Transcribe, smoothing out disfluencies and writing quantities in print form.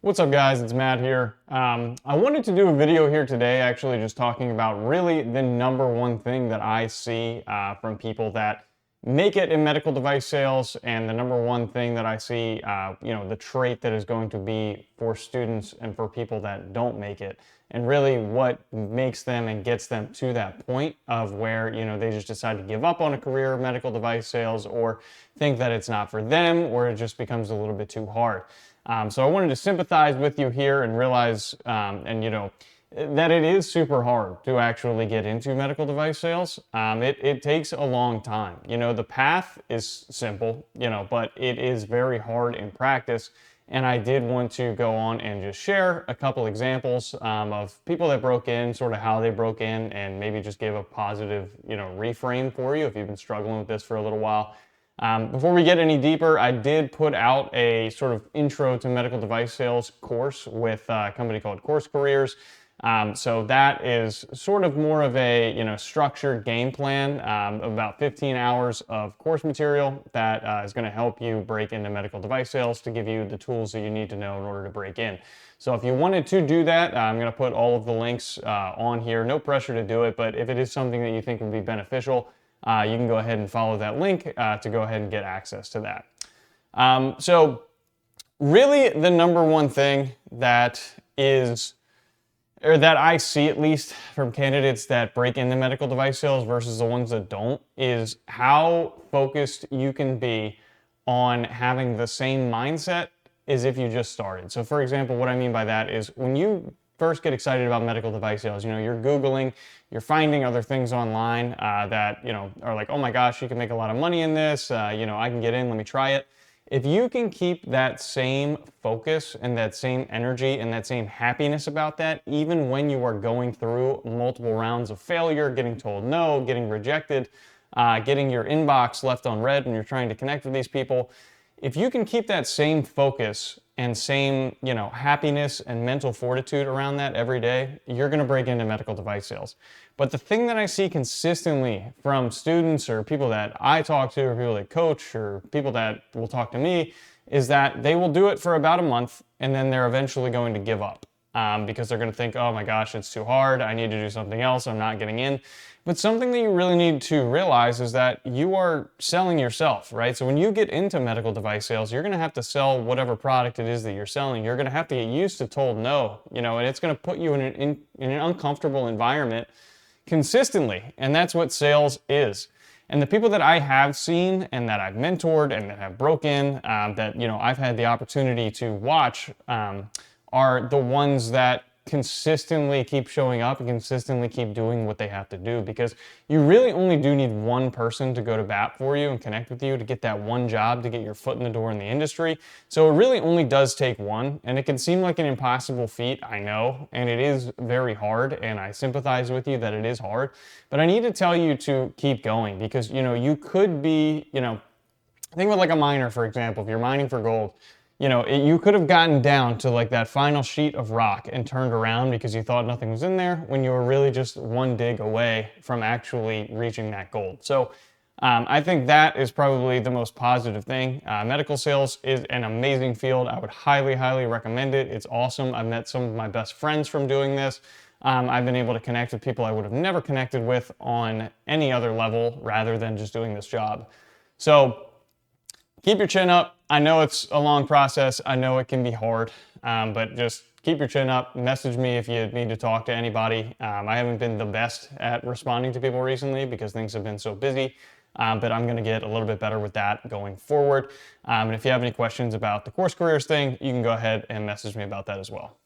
What's up, guys? It's Matt here. I wanted to do a video here today actually just talking about really the number one thing that I see from people that make it in medical device sales, and the number one thing that I see, the trait that is going to be for students and for people that don't make it, and really what makes them and gets them to that point of where, they just decide to give up on a career of medical device sales, or think that it's not for them, or it just becomes a little bit too hard. So I wanted to sympathize with you here and realize, that it is super hard to actually get into medical device sales. It takes a long time. The path is simple, but it is very hard in practice. And I did want to go on and just share a couple examples of people that broke in, sort of how they broke in, and maybe just give a positive, reframe for you if you've been struggling with this for a little while. Before we get any deeper, I did put out a sort of intro to medical device sales course with a company called Course Careers. So that is sort of more of a structured game plan, about 15 hours of course material that is going to help you break into medical device sales, to give you the tools that you need to know in order to break in. So if you wanted to do that, I'm going to put all of the links on here. No pressure to do it, but if it is something that you think would be beneficial, you can go ahead and follow that link to go ahead and get access to that. So really the number one thing that is, or that I see at least from candidates that break into medical device sales versus the ones that don't, is how focused you can be on having the same mindset as if you just started. So for example, what I mean by that is when you first get excited about medical device sales, you're Googling, you're finding other things online that, are like, oh my gosh, you can make a lot of money in this, I can get in, let me try it. If you can keep that same focus and that same energy and that same happiness about that, even when you are going through multiple rounds of failure, getting told no, getting rejected, getting your inbox left on red when you're trying to connect with these people, if you can keep that same focus and same, happiness and mental fortitude around that every day, you're going to break into medical device sales. But the thing that I see consistently from students or people that I talk to, or people that coach, or people that will talk to me, is that they will do it for about a month and then they're eventually going to give up. Because they're going to think, oh my gosh, it's too hard, I need to do something else, I'm not getting in. But something that you really need to realize is that you are selling yourself, right? So when you get into medical device sales, you're going to have to sell whatever product it is that you're selling. You're going to have to get used to told no, and it's going to put you in an uncomfortable environment consistently. And that's what sales is. And the people that I have seen and that I've mentored and that have broken, that, I've had the opportunity to watch, are the ones that consistently keep showing up and consistently keep doing what they have to do, because you really only do need one person to go to bat for you and connect with you to get that one job, to get your foot in the door in the industry. So it really only does take one, and it can seem like an impossible feat, I know, and it is very hard, and I sympathize with you that it is hard, but I need to tell you to keep going, because you could be, think of like a miner, for example. If you're mining for gold, you could have gotten down to like that final sheet of rock and turned around because you thought nothing was in there, when you were really just one dig away from actually reaching that gold. So I think that is probably the most positive thing. Medical sales is an amazing field. I would highly, highly recommend it. It's awesome. I've met some of my best friends from doing this. I've been able to connect with people I would have never connected with on any other level rather than just doing this job. So keep your chin up. I know it's a long process. I know it can be hard, but just keep your chin up. Message me if you need to talk to anybody. I haven't been the best at responding to people recently because things have been so busy, but I'm going to get a little bit better with that going forward. And if you have any questions about the Course Careers thing, you can go ahead and message me about that as well.